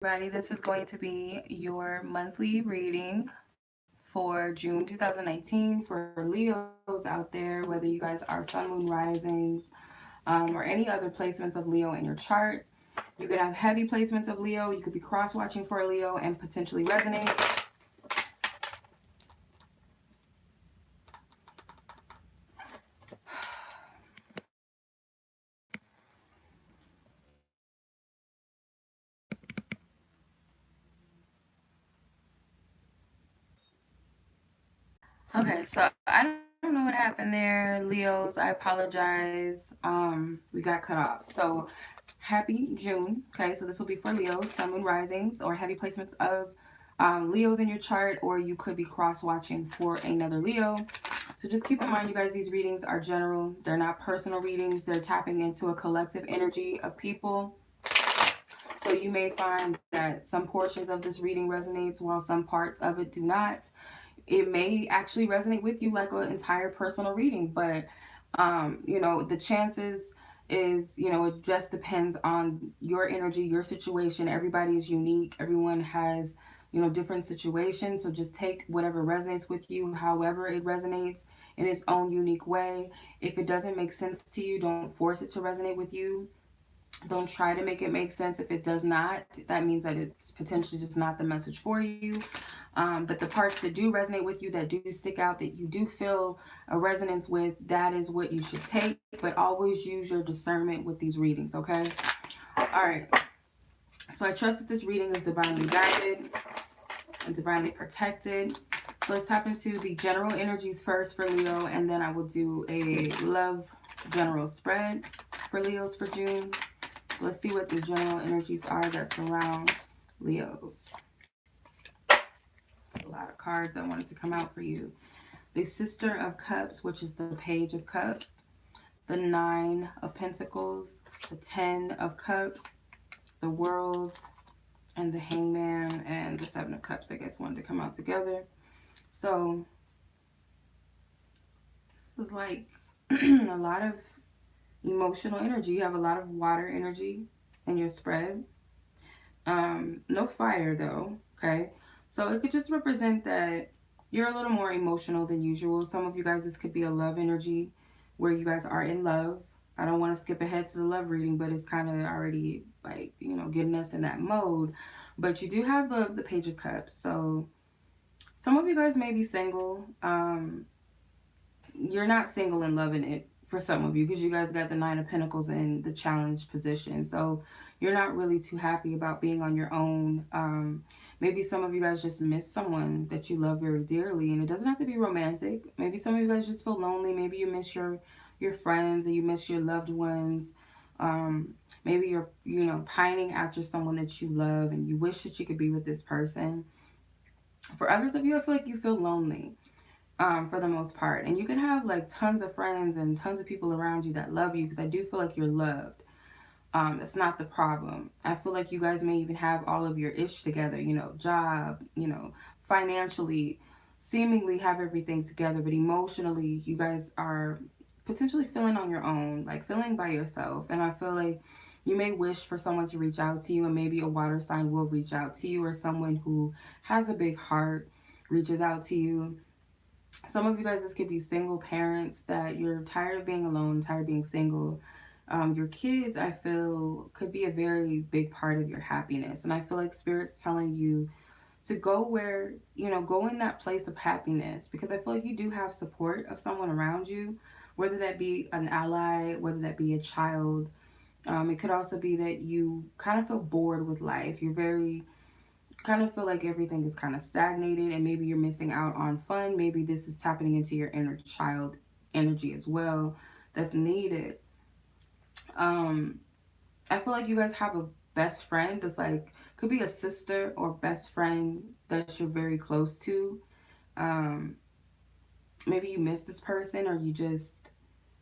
everybody. This is going to be your monthly reading for June 2019 for Leos out there, whether you guys are sun, moon, risings, or any other placements of Leo in your chart. You could have heavy placements of Leo. You could be cross watching for a Leo and potentially resonate. Okay, so I don't know what happened there, Leos. I apologize. We got cut off. So happy June. Okay, so this will be for Leos, sun, moon, risings, or heavy placements of Leos in your chart, or you could be cross watching for another Leo. So just keep in mind, you guys, these readings are general. They're not personal readings. They're tapping into a collective energy of people. So you may find that some portions of this reading resonates while some parts of it do not. It may actually resonate with you like an entire personal reading, but the chances is, it just depends on your energy, your situation. Everybody is unique. Everyone has, different situations. So just take whatever resonates with you, however it resonates in its own unique way. If it doesn't make sense to you, don't force it to resonate with you. Don't try to make it make sense. If it does not, that means that it's potentially just not the message for you. But the parts that do resonate with you, that do stick out, that you do feel a resonance with, that is what you should take. But always use your discernment with these readings, okay? All right. So I trust that this reading is divinely guided and divinely protected. So let's tap into the general energies first for Leo, and then I will do a love general spread for Leos for June. Let's see what the general energies are that surround Leos. A lot of cards that wanted to come out for you. The Sister of Cups, which is the Page of Cups. The Nine of Pentacles. The Ten of Cups. The World. And the Hangman. And the Seven of Cups, I guess, wanted to come out together. So, this is like a lot of emotional energy. You have a lot of water energy in your spread. No fire though, okay? So it could just represent that you're a little more emotional than usual. Some of you guys, this could be a love energy where you guys are in love. I don't want to skip ahead to the love reading, but it's kind of already like, getting us in that mode. But you do have the Page of Cups. So some of you guys may be single. You're not single and loving it for some of you because you guys got the Nine of Pentacles in the challenge position. So you're not really too happy about being on your own. Maybe some of you guys just miss someone that you love very dearly, and it doesn't have to be romantic. Maybe some of you guys just feel lonely. Maybe you miss your friends and you miss your loved ones. Maybe you're pining after someone that you love and you wish that you could be with this person. For others of you, I feel like you feel lonely for the most part. And you can have like tons of friends and tons of people around you that love you, because I do feel like you're loved. That's not the problem. I feel like you guys may even have all of your ish together, job, financially, seemingly have everything together, but emotionally, you guys are potentially feeling on your own, like feeling by yourself. And I feel like you may wish for someone to reach out to you, and maybe a water sign will reach out to you, or someone who has a big heart reaches out to you. Some of you guys, this could be single parents that you're tired of being alone, tired of being single. Your kids, I feel, could be a very big part of your happiness. And I feel like Spirit's telling you to go where, go in that place of happiness, because I feel like you do have support of someone around you, whether that be an ally, whether that be a child. It could also be that you kind of feel bored with life. You're very kind of feel like everything is kind of stagnated, and maybe you're missing out on fun. Maybe this is tapping into your inner child energy as well that's needed. um I feel like you guys have a best friend that's like, could be a sister or best friend that you're very close to. um Maybe you miss this person, or you just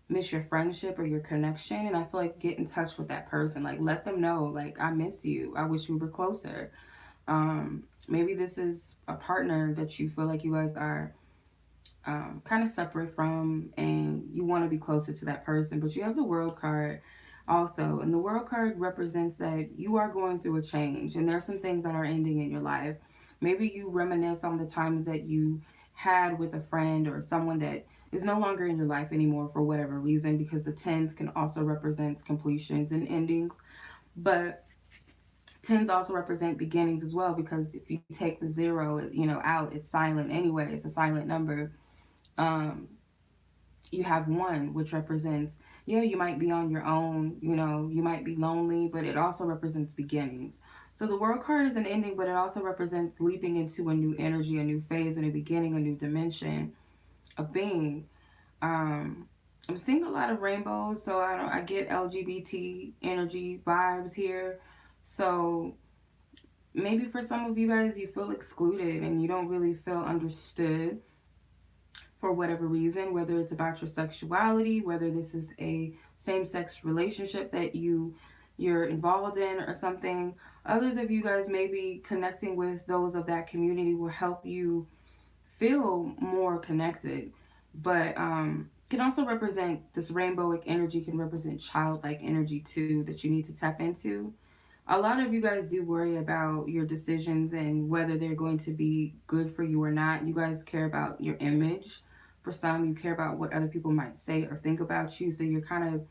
miss your friendship or your connection, and I feel like get in touch with that person. Like, let them know, like, I miss you, I wish we were closer. Maybe this is a partner that you feel like you guys are kind of separate from, and you want to be closer to that person, but you have the World card. also. And the World card represents that you are going through a change, and there's some things that are ending in your life. Maybe you reminisce on the times that you had with a friend or someone that is no longer in your life anymore for whatever reason, because the tens can also represent completions and endings. But tens also represent beginnings as well, because if you take the zero, out, it's silent anyway. It's a silent number. Um, you have one, which represents, yeah, you might be on your own, you might be lonely, but it also represents beginnings. So the World card is an ending, but it also represents leaping into a new energy, a new phase, a new beginning, a new dimension of being. Um, I'm seeing a lot of rainbows, so I get LGBT energy vibes here. So maybe for some of you guys, you feel excluded and you don't really feel understood for whatever reason, whether it's about your sexuality, whether this is a same-sex relationship that you're involved in or something. Others of you guys, maybe connecting with those of that community will help you feel more connected. But can also represent, this rainbowic energy can represent childlike energy too, that you need to tap into. A lot of you guys do worry about your decisions and whether they're going to be good for you or not. You guys care about your image. For some, you care about what other people might say or think about you. So you're kind of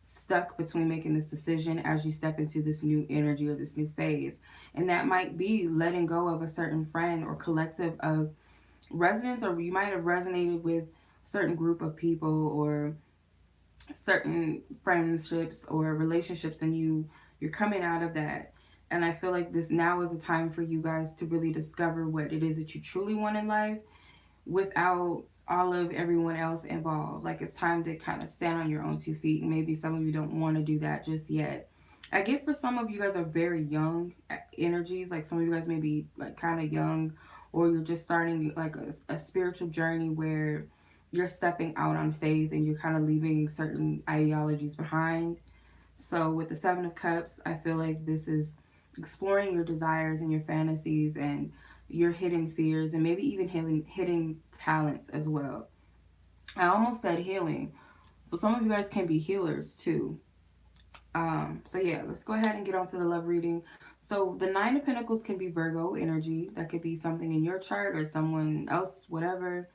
stuck between making this decision as you step into this new energy or this new phase. And that might be letting go of a certain friend or collective of resonance, or you might have resonated with a certain group of people or certain friendships or relationships, and you're coming out of that. And I feel like this now is a time for you guys to really discover what it is that you truly want in life without all of everyone else involved. Like, it's time to kind of stand on your own 2 feet, and maybe some of you don't want to do that just yet. I get for some of you guys are very young energies, like some of you guys may be like kind of young, or you're just starting like a spiritual journey where you're stepping out on faith and you're kind of leaving certain ideologies behind. So with the Seven of Cups, I feel like this is exploring your desires and your fantasies and your hidden fears, and maybe even hidden talents as well. I almost said healing. So some of you guys can be healers too. So yeah, let's go ahead and get on to the love reading. So the Nine of Pentacles can be Virgo energy. That could be something in your chart or someone else, whatever.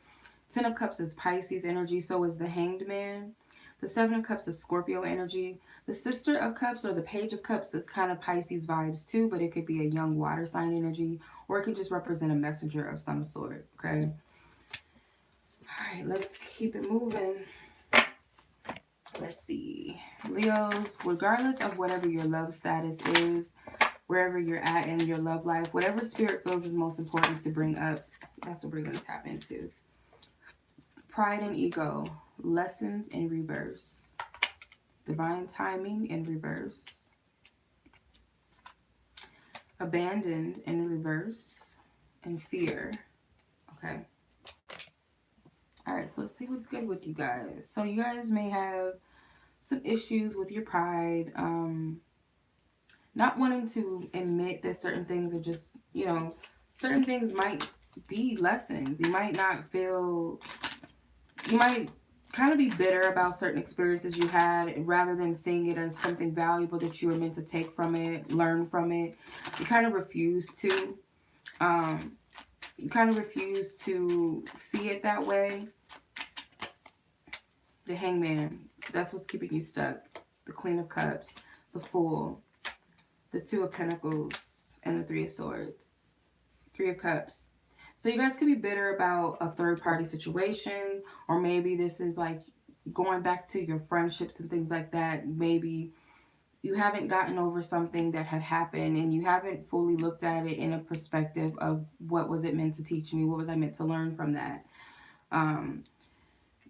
Ten of Cups is Pisces energy. So is the Hanged Man. The Seven of Cups is Scorpio energy. The Sister of Cups or the Page of Cups is kind of Pisces vibes too, but it could be a young water sign energy, or it could just represent a messenger of some sort, okay? All right, let's keep it moving. Let's see. Leos, regardless of whatever your love status is, wherever you're at in your love life, whatever spirit feels is most important to bring up, that's what we're going to tap into. Pride and ego, lessons in reverse. Divine timing in reverse. Abandoned in reverse. And fear. Okay. All right, so let's see what's good with you guys. So you guys may have some issues with your pride. Not wanting to admit that certain things are just, certain things might be lessons. You might not feel, you might kind of be bitter about certain experiences you had rather than seeing it as something valuable that you were meant to take from it, learn from it. You kind of refuse to. You kind of refuse to see it that way. The Hangman, that's what's keeping you stuck. The Queen of Cups, the Fool, the Two of Pentacles, and the Three of Swords. Three of Cups. So you guys could be bitter about a third-party situation, or maybe this is like going back to your friendships and things like that. Maybe you haven't gotten over something that had happened and you haven't fully looked at it in a perspective of what was it meant to teach me? What was I meant to learn from that?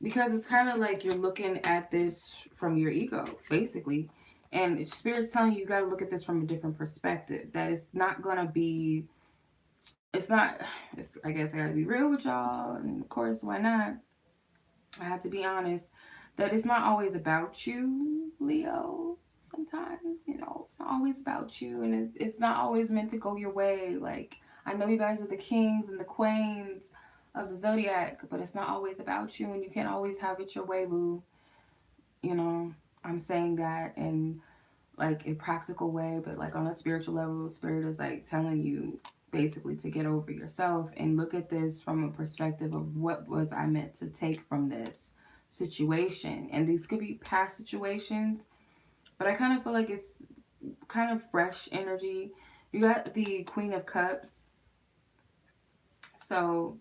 Because it's kind of like you're looking at this from your ego, basically. And Spirit's telling you, you got to look at this from a different perspective. That it's not going to be, I guess I got to be real with y'all. And of course, why not? I have to be honest. That it's not always about you, Leo. Sometimes, it's not always about you. And it's not always meant to go your way. Like, I know you guys are the kings and the queens of the zodiac, but it's not always about you, and you can't always have it your way, boo. I'm saying that in like a practical way, but like on a spiritual level, spirit is like telling you basically to get over yourself and look at this from a perspective of what was I meant to take from this situation. And these could be past situations, but I kind of feel like it's kind of fresh energy. You got the Queen of Cups. So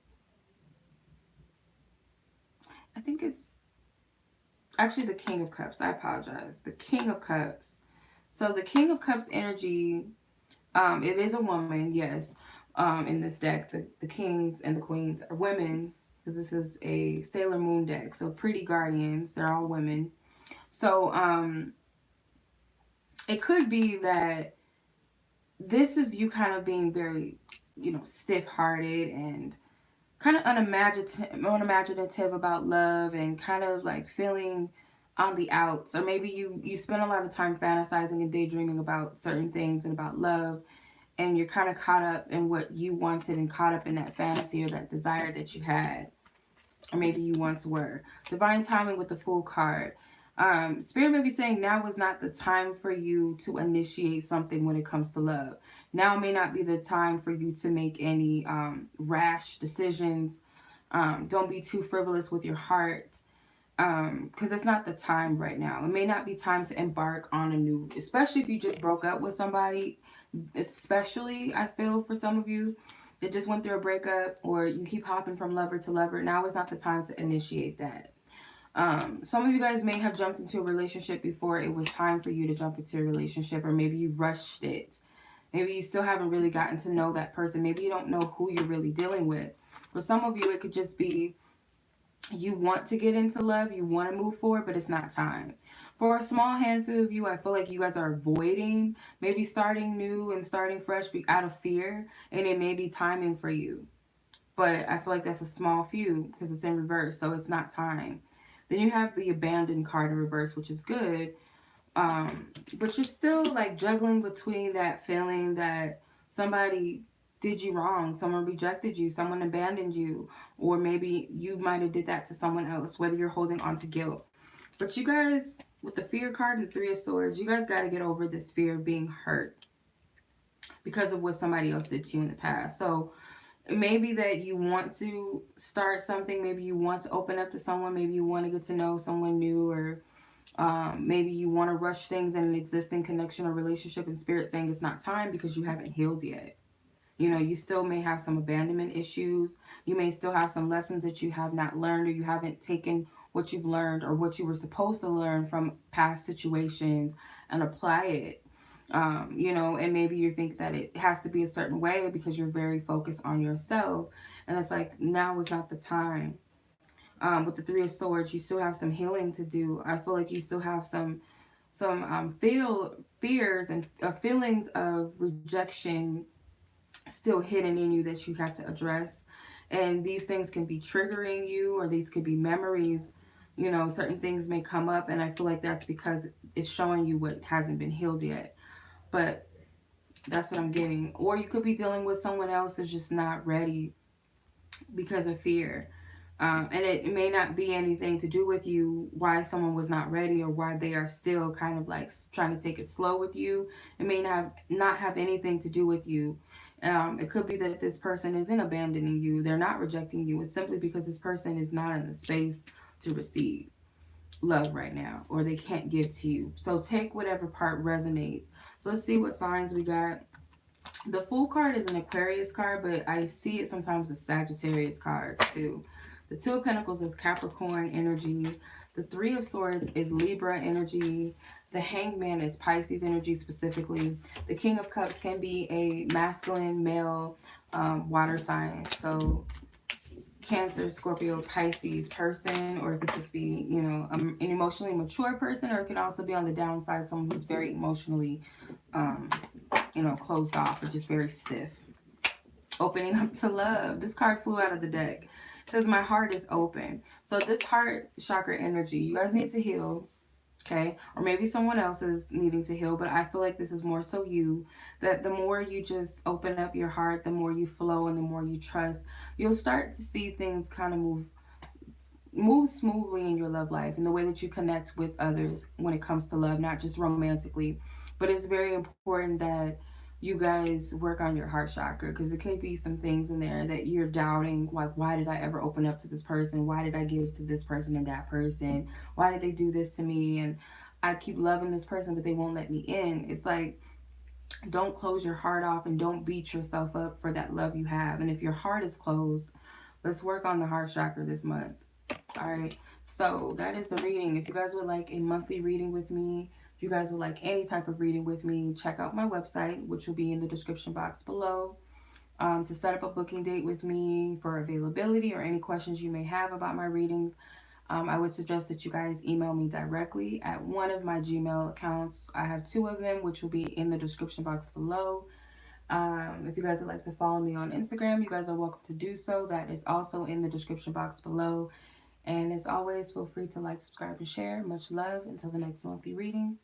I think it's actually the King of Cups. I apologize. The King of Cups. So the King of Cups energy, it is a woman, yes. In this deck, the kings and the queens are women because this is a Sailor Moon deck. So pretty guardians, they're all women. So it could be that this is you kind of being very, stiff-hearted and kind of unimaginative about love and kind of like feeling on the outs, or maybe you spend a lot of time fantasizing and daydreaming about certain things and about love, and you're kind of caught up in what you wanted and caught up in that fantasy or that desire that you had, or maybe you once were. Divine timing with the Fool card. Spirit may be saying now is not the time for you to initiate something when it comes to love. Now may not be the time for you to make any rash decisions. Don't be too frivolous with your heart, because it's not the time right now. It may not be time to embark on a new, especially if you just broke up with somebody. Especially, I feel for some of you that just went through a breakup, or you keep hopping from lover to lover. Now is not the time to initiate that. Some of you guys may have jumped into a relationship before it was time for you to jump into a relationship, or maybe you rushed it. Maybe you still haven't really gotten to know that person. Maybe you don't know who you're really dealing with. For some of you, it could just be you want to get into love, you want to move forward, but it's not time. For a small handful of you, I feel like you guys are avoiding maybe starting new and starting fresh out of fear, and it may be timing for you. But I feel like that's a small few because it's in reverse, so it's not time. Then you have the abandoned card in reverse, which is good. But you're still like juggling between that feeling that somebody did you wrong, someone rejected you, someone abandoned you, or maybe you might have did that to someone else, whether you're holding on to guilt. But you guys, with the Fear card and the Three of Swords, you guys got to get over this fear of being hurt because of what somebody else did to you in the past. So maybe that you want to start something, maybe you want to open up to someone, maybe you want to get to know someone new, or maybe you want to rush things in an existing connection or relationship, and spirit saying it's not time because you haven't healed yet. You still may have some abandonment issues. You may still have some lessons that you have not learned, or you haven't taken what you've learned or what you were supposed to learn from past situations and apply it. And maybe you think that it has to be a certain way because you're very focused on yourself. And it's like, now is not the time. With the Three of Swords, you still have some healing to do. I feel like you still have some fears and feelings of rejection still hidden in you that you have to address. And these things can be triggering you, or these could be memories. Certain things may come up, and I feel like that's because it's showing you what hasn't been healed yet. But that's what I'm getting. Or you could be dealing with someone else that's just not ready because of fear. And it may not be anything to do with you, why someone was not ready, or why they are still kind of like trying to take it slow with you. It may not have anything to do with you. It could be that this person isn't abandoning you. They're not rejecting you. It's simply because this person is not in the space to receive love right now, or they can't give to you. So take whatever part resonates. So let's see what signs we got. The Fool card is an Aquarius card, but I see it sometimes as Sagittarius cards too. The Two of Pentacles is Capricorn energy. The Three of Swords is Libra energy. The Hangman is Pisces energy specifically. The King of Cups can be a masculine, male, water sign. So Cancer, Scorpio, Pisces person, or it could just be, an emotionally mature person, or it could also be on the downside, someone who's very emotionally, closed off or just very stiff. Opening up to love. This card flew out of the deck. It says, my heart is open. So this heart chakra energy, you guys need to heal. Okay, or maybe someone else is needing to heal, but I feel like this is more so you, that the more you just open up your heart, the more you flow and the more you trust, you'll start to see things kind of move move smoothly in your love life and the way that you connect with others when it comes to love, not just romantically. But it's very important that you guys work on your heart chakra, because there could be some things in there that you're doubting, like, why did I ever open up to this person? Why did I give to this person and that person? Why did they do this to me? And I keep loving this person, but they won't let me in. It's like, don't close your heart off and don't beat yourself up for that love you have. And if your heart is closed, let's work on the heart chakra this month. All right. So that is the reading. If you guys would like a monthly reading with me, if you guys would like any type of reading with me, check out my website, which will be in the description box below. To set up a booking date with me for availability or any questions you may have about my readings, I would suggest that you guys email me directly at one of my Gmail accounts. I have two of them, which will be in the description box below. If you guys would like to follow me on Instagram, you guys are welcome to do so. That is also in the description box below. And as always, feel free to like, subscribe, and share. Much love. Until the next monthly reading.